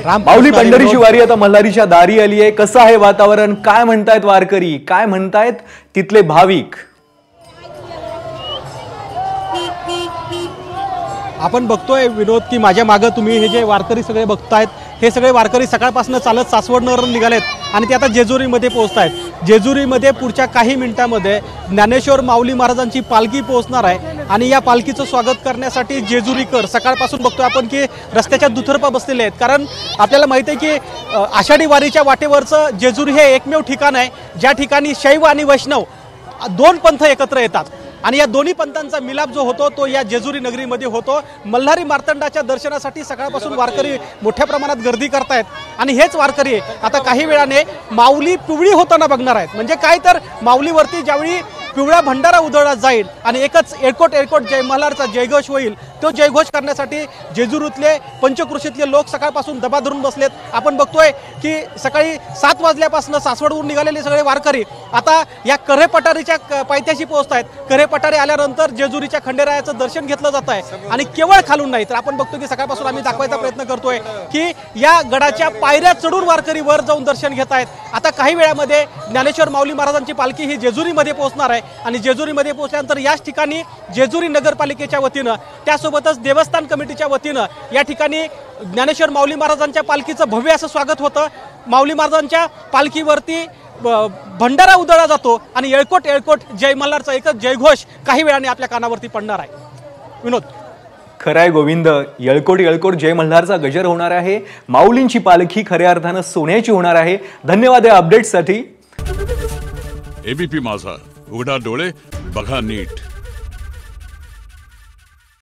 माऊली पंढरीची वारी आता मल्हारीच्या दारी आली आहे। कसं आहे वातावरण, काय म्हणतायत वारकरी, काय म्हणतायत तिथले भाविक? आपण बघतोय विनोद की माझ्या मागे तुम्ही हे जे वारकरी सगळे बघतायत, हे सगळे वारकरी सकाळपासून चालत सासवडवरून निघालेत आणि ते आता जेजुरीमध्ये पोहोचतायत। जेजुरीमध्ये पुढच्या काही मिनिटांमध्ये ज्ञानेश्वर माऊली महाराजांची पालखी पोहोचणार आहे आणि या पालखीचं स्वागत करण्यासाठी जेजुरीकर सकाळपासून बघतोय आपण की रस्त्याच्या दुतर्फा बसलेले आहेत। कारण आपल्याला माहिती आहे की आषाढी वारीच्या वाटेवरचं जेजुरी हे एकमेव ठिकाण आहे ज्या ठिकाणी शैव आणि वैष्णव दोन पंथ एकत्र येतात आणि या दोन्ही पंथांचा मिलाप जो होतो तो या जेजुरी नगरीमध्ये होतो। मल्हारी मार्तंडाच्या दर्शनासाठी सकाळपासून वारकरी मोठ्या प्रमाणात गर्दी करतायत आणि हेच वारकरी आता काही वेळाने माऊली पिवळी होताना बघणार आहेत। म्हणजे काय तर माऊलीवरती ज्यावेळी पिवळा भंडारा उधळला जाईल आणि एकच एळकोट एळकोट जय मल्हारचा जयघोष होईल, तो जयघोष करण्यासाठी जेजुरीतले पंचक्रोशीतले लोक सकाळपासून दबा धरून बसलेत। आपण बघतोय की सकाळी 7 वाजल्यापासून सासवडवरून निघालेले सगळे वारकरी आता या कऱ्हे पठारीच्या पायथ्याशी पोहोचतायत। कऱ्हे पठारे आल्यानंतर जेजुरीच्या खंडेरायाचं दर्शन घेतलं जात आहे आणि केवळ खालून नाही तर आपण बघतो की सकाळपासून आम्ही दाखवायचा प्रयत्न करतोय की या गडाच्या पायऱ्या चढून वारकरी वर जाऊन दर्शन घेत आहेत। आता काही वेळामध्ये ज्ञानेश्वर माऊली महाराजांची पालखी ही जेजुरीमध्ये पोहोचणार आहे आणि जेजुरीमध्ये पोहोचल्यानंतर याच ठिकाणी जेजुरी नगरपालिकेच्या वतीनं त्यासोबतच देवस्थान कमिटीच्या वतीनं या ठिकाणी ज्ञानेश्वर माऊली महाराजांच्या पालखीचं भव्य असं स्वागत होतं। माऊली महाराजांच्या पालखीवरती भंडारा उधळला जातो आणि एळकोट एळकोट जय मल्हारचा एकच जयघोष काही वेळाने आपल्या कानावरती पडणार आहे। विनोद, खराय गोविंद, येळकोट येळकोट जय मल्हारचा गजर होणार आहे। माऊलींची पालखी खऱ्या अर्थानं सोन्याची होणार आहे। धन्यवाद या अपडेटसाठी। एबीपी माझा, उघडा डोळे बघा नीट।